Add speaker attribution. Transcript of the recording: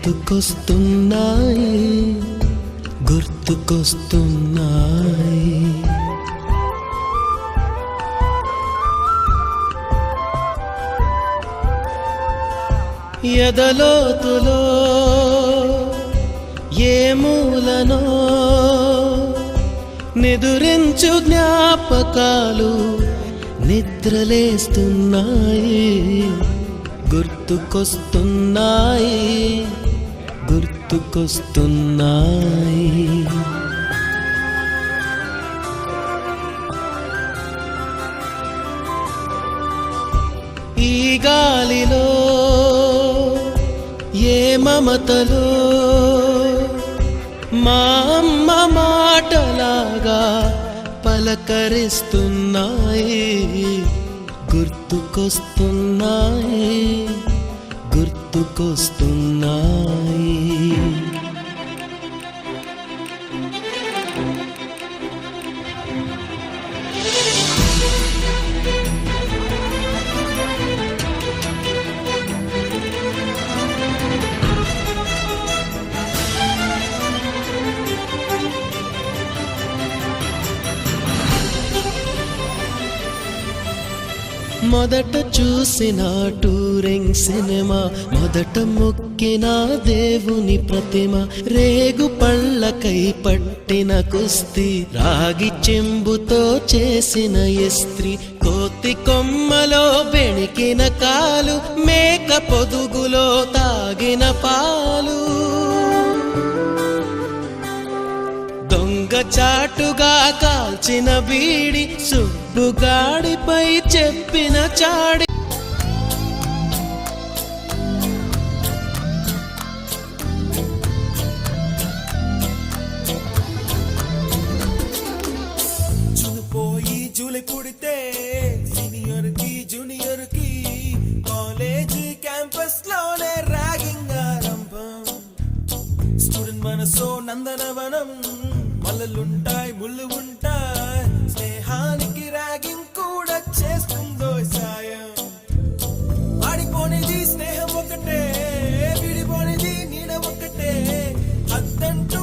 Speaker 1: గుర్తుకొస్తున్నాయి గుర్తుకొస్తున్నాయి. ఎదలోతులో ఏ మూలనో నిదురించు జ్ఞాపకాలు నిద్రలేస్తున్నాయి గుర్తుకొస్తున్నాయి గుర్తుకొస్తున్నాయి. ఈ గాలిలో ఏ మమతలో మా అమ్మ మాటలాగా పలకరిస్తున్నాయి గుర్తుకొస్తున్నాయి గుర్తుకొస్తున్నాయి. మొదట చూసిన టూరింగ్ సినిమా, మొదట మొక్కిన దేవుని ప్రతిమ, రేగు పళ్ళకై పట్టిన కుస్తీ, రాగి చెంబుతో చేసిన ఇస్త్రీ, కోతి కొమ్మలో బెణికిన కాలు, మేక పొదుగులో తాగిన పాలు, దొంగ చాటుగా కాల్చిన బీడి, సుబ్బుగాడిపై చెప్పిన చాడి.
Speaker 2: చునిపోయి జూలి పుడితే సీనియర్ కి జూనియర్ కి కాలేజీ క్యాంపస్ లోనే ర్యాగింగ్ ఆరంభం. స్టూడెంట్ మనసో నందనవనం, మల్లలుంటాయి ముళ్ళు ఉంటాయి, స్నేహానికి ర్యాగింగ్ కూడా చేస్తుందో సాయం. వాడిపోనిది స్నేహం ఒకటే, విడిపోనిది నీడ ఒకటే, అద్దంటూ